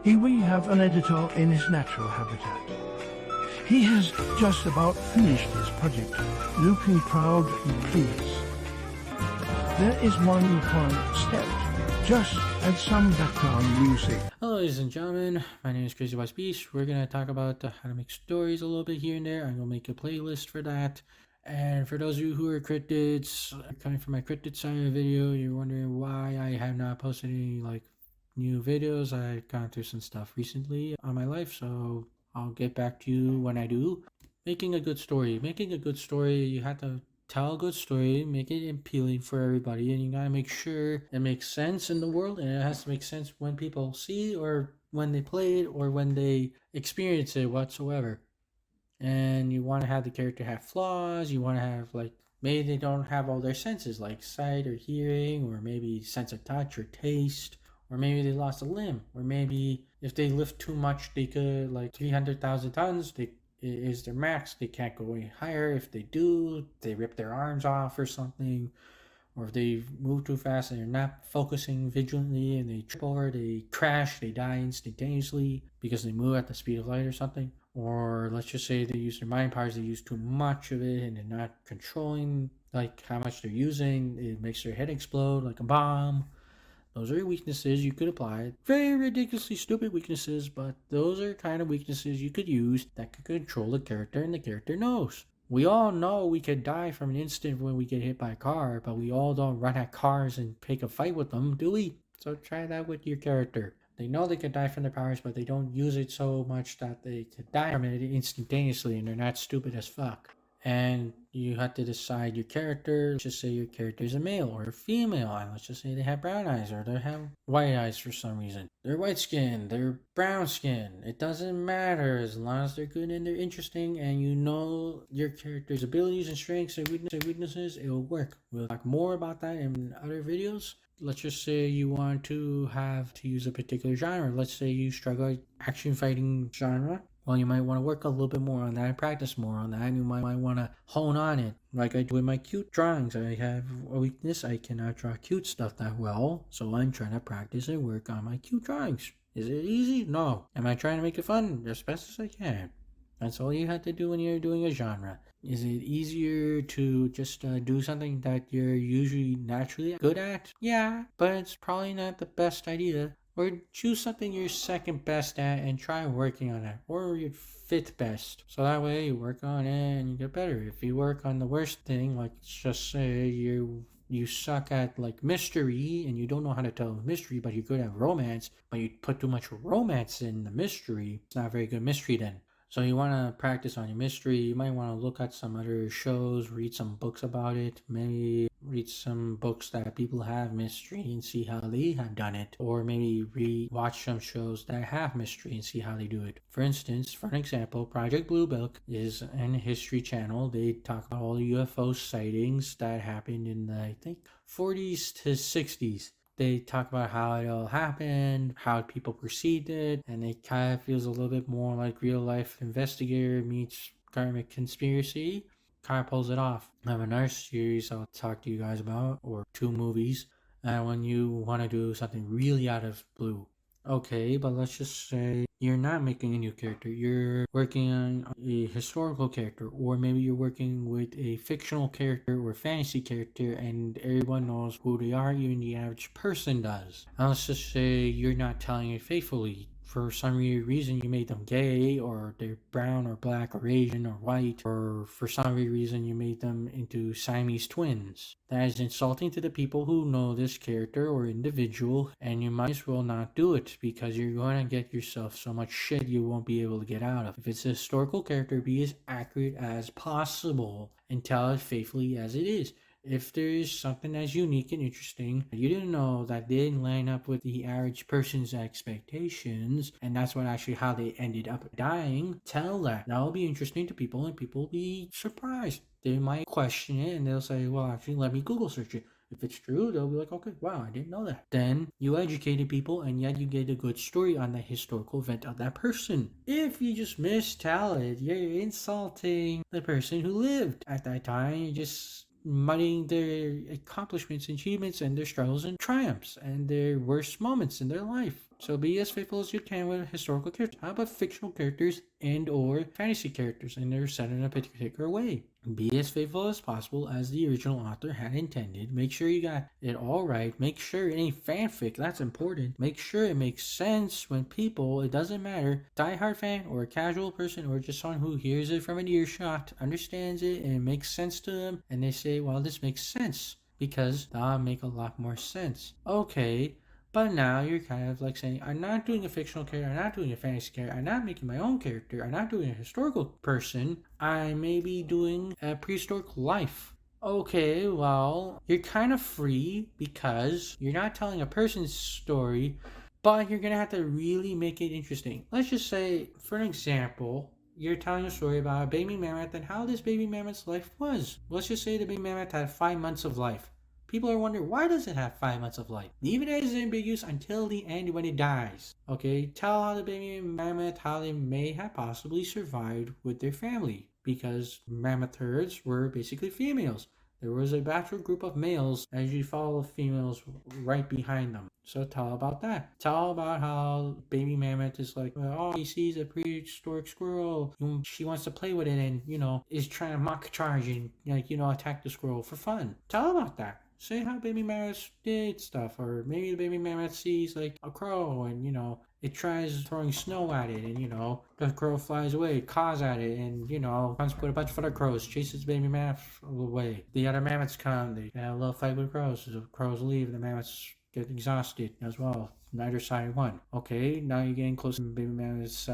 Here we have an editor in his natural habitat. He has just about finished his project, looking proud and pleased. There is one final step. Just add some background music. Hello ladies and gentlemen, my name is Crazy Wise Beast. We're going to talk about how to make stories a little bit here and there. I'm going to make a playlist for that. And for those of you who are cryptids, coming from my cryptid side of the video, you're wondering why I have not posted any new videos. I've gone through some stuff recently on my life, so I'll get back to you when I do. Making a good story, you have to tell a good story, make it appealing for everybody, and you gotta make sure it makes sense in the world, and it has to make sense when people see or when they play it or when they experience it whatsoever. And you want to have the character have flaws. You want to have maybe they don't have all their senses like sight or hearing, or maybe sense of touch or taste, or maybe they lost a limb, or maybe if they lift too much they could 300,000 tons is their max. They can't go any higher. If they do, they rip their arms off or something. Or if they move too fast and they're not focusing vigilantly and they trip over, they crash, they die instantaneously because they move at the speed of light or something. Or let's just say they use their mind powers, they use too much of it and they're not controlling how much they're using. It makes their head explode like a bomb. Those are weaknesses you could apply. Very ridiculously stupid weaknesses, but those are kind of weaknesses you could use that could control the character and the character knows. We all know we could die from an instant when we get hit by a car, but we all don't run at cars and pick a fight with them, do we? So try that with your character. They know they could die from their powers, but they don't use it so much that they could die from it instantaneously, and they're not stupid as fuck. And you have to decide your character. Let's just say your character is a male or a female, and let's just say they have brown eyes or they have white eyes for some reason. They're white skin, they're brown skin. It doesn't matter as long as they're good and they're interesting and you know your character's abilities and strengths and weaknesses, it'll work. We'll talk more about that in other videos. Let's just say you want to use a particular genre. Let's say you struggle with action fighting genre. Well, you might want to work a little bit more on that and practice more on that. And you might want to hone on it. Like I do with my cute drawings. I have a weakness. I cannot draw cute stuff that well. So I'm trying to practice and work on my cute drawings. Is it easy? No. Am I trying to make it fun? As best as I can. That's all you have to do when you're doing a genre. Is it easier to just do something that you're usually naturally good at? Yeah, but it's probably not the best idea. Or choose something you're second best at and try working on it. Or your fifth best. So that way you work on it and you get better. If you work on the worst thing, like let's just say you suck at mystery and you don't know how to tell a mystery, but you're good at romance, but you put too much romance in the mystery, it's not a very good mystery then. So you want to practice on your mystery. You might want to look at some other shows, read some books about it, maybe read some books that people have mystery and see how they have done it. Or maybe watch some shows that have mystery and see how they do it. For instance, for an example, Project Blue Book is an history channel. They talk about all the UFO sightings that happened in the, I think, 40s to 60s. They talk about how it all happened, how people perceived it, and it kind of feels a little bit more like real life investigator meets government conspiracy. Kind of pulls it off. I have another series I'll talk to you guys about, or 2 movies, when you want to do something really out of blue. Okay, but let's just say you're not making a new character. You're working on a historical character, or maybe you're working with a fictional character or fantasy character and everyone knows who they are, even the average person does. And let's just say you're not telling it faithfully. For some reason you made them gay, or they're brown or black or Asian or white, or for some reason you made them into Siamese twins. That is insulting to the people who know this character or individual, and you might as well not do it because you're going to get yourself so much shit you won't be able to get out of. If it's a historical character, be as accurate as possible and tell it faithfully as it is. If there is something that's unique and interesting, you didn't know that didn't line up with the average person's expectations, and that's what actually how they ended up dying, tell that. That'll be interesting to people, and people will be surprised. They might question it, and they'll say, well, actually, let me Google search it. If it's true, they'll be like, okay, wow, I didn't know that. Then you educated people, and yet you get a good story on the historical event of that person. If you just mistell it, you're insulting the person who lived at that time. You're just muddying their accomplishments, achievements, and their struggles and triumphs, and their worst moments in their life. So be as faithful as you can with historical characters. How about fictional characters and or fantasy characters, and they're set in a particular way? Be as faithful as possible as the original author had intended. Make sure you got it all right. Make sure it ain't fanfic. That's important. Make sure it makes sense when people, it doesn't matter, diehard fan or a casual person or just someone who hears it from an earshot, understands it and it makes sense to them, and they say, well, this makes sense because that'll make a lot more sense. Okay, but now you're kind of like saying, I'm not doing a fictional character, I'm not doing a fantasy character, I'm not making my own character, I'm not doing a historical person, I may be doing a prehistoric life. Okay, well, you're kind of free because you're not telling a person's story, but you're gonna have to really make it interesting. Let's just say, for an example, you're telling a story about a baby mammoth and how this baby mammoth's life was. Let's just say the baby mammoth had 5 months of life. People are wondering, why does it have 5 months of life? Even as ambiguous until the end when it dies. Okay, tell how the baby mammoth, how they may have possibly survived with their family. Because mammoth herds were basically females. There was a bachelor group of males as you follow the females right behind them. So tell about that. Tell about how baby mammoth is like, oh, he sees a prehistoric squirrel. She wants to play with it and, is trying to mock charge and, attack the squirrel for fun. Tell about that. Say how baby mammoth did stuff, or maybe the baby mammoth sees like a crow and it tries throwing snow at it, and the crow flies away, caws at it, and comes with a bunch of other crows, chases baby mammoth away. The other mammoths come, they have a little fight with crows. So the crows leave, the mammoths get exhausted as well. Neither side won. Okay, now you're getting close to the baby mammoth's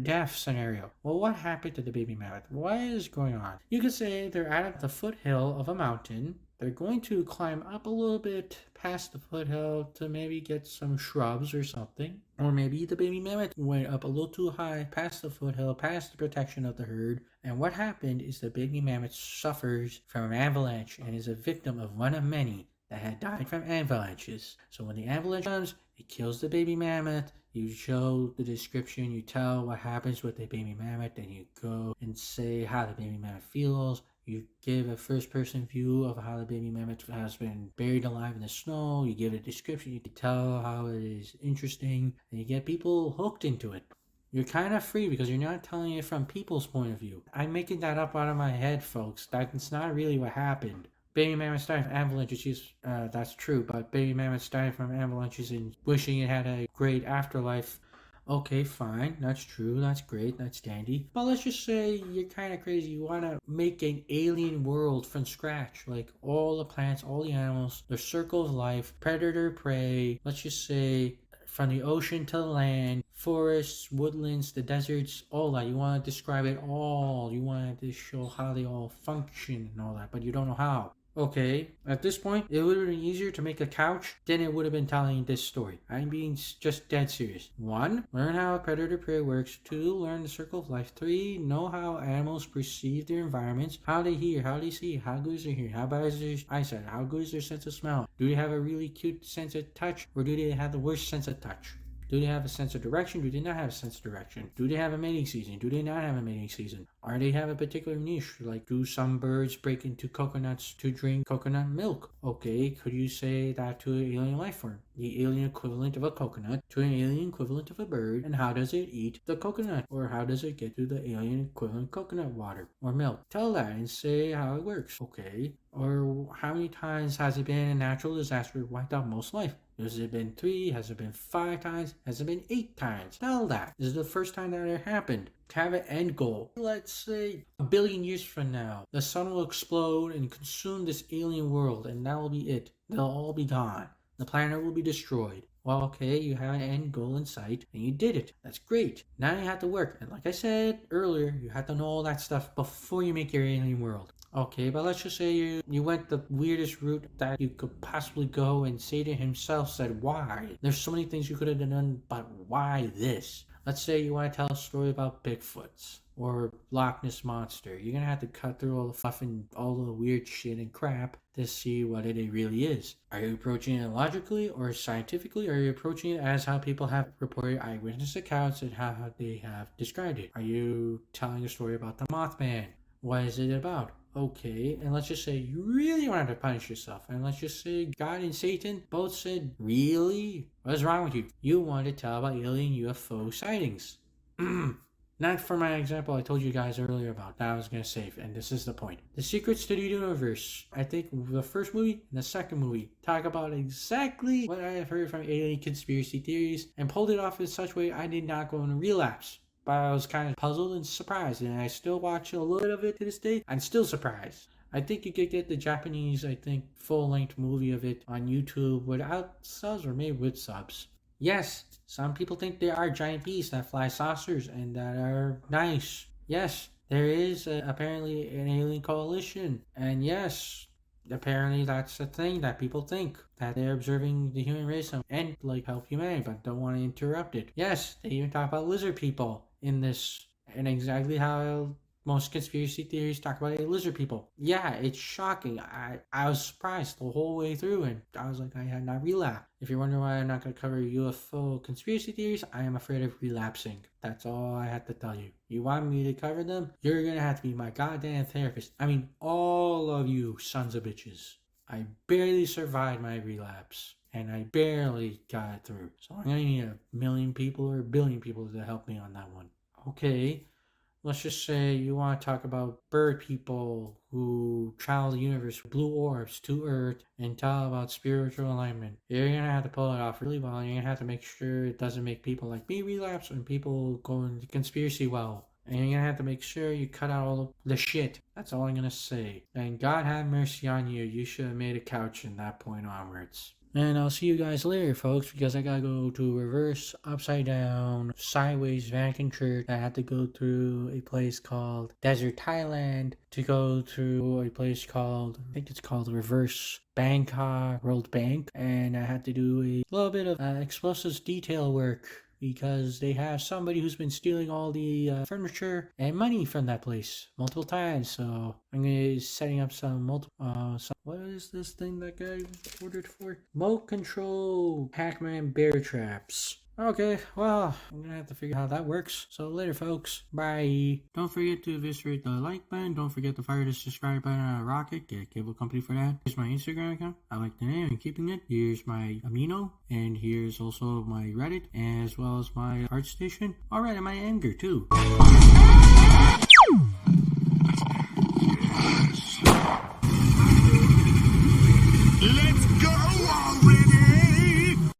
death scenario. Well, what happened to the baby mammoth? What is going on? You could say they're at the foothill of a mountain. They're going to climb up a little bit past the foothill to maybe get some shrubs or something. Or maybe the baby mammoth went up a little too high past the foothill, past the protection of the herd. And what happened is the baby mammoth suffers from an avalanche and is a victim of one of many that had died from avalanches. So when the avalanche comes, it kills the baby mammoth. You show the description, you tell what happens with the baby mammoth, then you go and say how the baby mammoth feels. You give a first-person view of how the baby mammoth has been buried alive in the snow. You give a description. You can tell how it is interesting. And you get people hooked into it. You're kind of free because you're not telling it from people's point of view. I'm making that up out of my head, folks. That's not really what happened. Baby mammoths died from avalanches. That's true, but baby mammoths died from avalanches and wishing it had a great afterlife. Okay, fine. That's true. That's great. That's dandy. But let's just say you're kind of crazy. You want to make an alien world from scratch. Like all the plants, all the animals, the circle of life, predator, prey. Let's just say from the ocean to the land, forests, woodlands, the deserts, all that. You want to describe it all. You want to show how they all function and all that, but you don't know how. Okay, at this point, it would have been easier to make a couch than it would have been telling this story. I'm being just dead serious. 1, learn how predator-prey works. 2, learn the circle of life. 3, know how animals perceive their environments. How they hear, how they see, how good is their hearing, how bad is their eyesight, how good is their sense of smell. Do they have a really cute sense of touch, or do they have the worst sense of touch? Do they have a sense of direction? Do they not have a sense of direction? Do they have a mating season? Do they not have a mating season? Are they have a particular niche? Like, do some birds break into coconuts to drink coconut milk? Okay, could you say that to an alien life form? The alien equivalent of a coconut to an alien equivalent of a bird, and how does it eat the coconut? Or how does it get to the alien equivalent coconut water or milk? Tell that and say how it works. Okay. Or how many times has it been a natural disaster wiped out most life? Has it been 3? Has it been 5 times? Has it been 8 times? Tell that. This is the first time that it happened. To have an end goal. Let's say 1 billion years from now, the sun will explode and consume this alien world, and that will be it. They'll all be gone. The planet will be destroyed. Well, okay, you have an end goal in sight, and you did it. That's great. Now you have to work. And like I said earlier, you have to know all that stuff before you make your alien world. Okay, but let's just say you went the weirdest route that you could possibly go, and Satan himself said, why? There's so many things you could have done, but why this? Let's say you want to tell a story about Bigfoots or Loch Ness Monster. You're going to have to cut through all the fluff and all the weird shit and crap to see what it really is. Are you approaching it logically or scientifically? Or are you approaching it as how people have reported eyewitness accounts and how they have described it? Are you telling a story about the Mothman? What is it about? Okay, and let's just say you really wanted to punish yourself, and let's just say God and Satan both said, really? What's wrong with you? You wanted to tell about alien UFO sightings. Not for my example I told you guys earlier about that I was going to save, and this is the point. The Secrets to the Universe. I think the first movie and the second movie talk about exactly what I have heard from alien conspiracy theories and pulled it off in such a way I did not go into relapse. But I was kind of puzzled and surprised, and I still watch a little bit of it to this day. I'm still surprised. I think you could get the Japanese, full-length movie of it on YouTube without subs or maybe with subs. Yes, some people think there are giant beasts that fly saucers and that are nice. Yes, there is apparently an alien coalition. And yes, apparently that's a thing that people think. That they're observing the human race and help humanity but don't want to interrupt it. Yes, they even talk about lizard people in this and exactly how most conspiracy theories talk about lizard people. Yeah, it's shocking. I was surprised the whole way through, and I was like, I had not relapsed. If you're wondering why I'm not going to cover UFO conspiracy theories, I am afraid of relapsing. That's all I have to tell you. You want me to cover them? You're going to have to be my goddamn therapist. I mean, all of you sons of bitches. I barely survived my relapse, and I barely got it through. So I'm going to need 1 million people or 1 billion people to help me on that one. Okay. Let's just say you want to talk about bird people who travel the universe with blue orbs to Earth and tell about spiritual alignment. You're going to have to pull it off really well. You're going to have to make sure it doesn't make people like me relapse and people go into conspiracy well. And you're going to have to make sure you cut out all the shit. That's all I'm going to say. And God have mercy on you. You should have made a couch from that point onwards. And I'll see you guys later, folks, because I gotta go to reverse, upside down, sideways Vatican Church. I had to go through a place called Desert Thailand to go through a place called, I think it's called Reverse Bangkok World Bank. And I had to do a little bit of explosives detail work because they have somebody who's been stealing all the furniture and money from that place multiple times. So I'm gonna be setting up some what is this thing that guy ordered for? Remote control Pac-Man bear traps. Okay, well, I'm gonna have to figure out how that works. So later, folks. Bye. Don't forget to eviscerate the like button. Don't forget to fire the subscribe button on a rocket. Get a cable company for that. Here's my Instagram account. I like the name and keeping it. Here's my Amino. And here's also my Reddit. As well as my ArtStation. Alright, and my Anger, too. Let's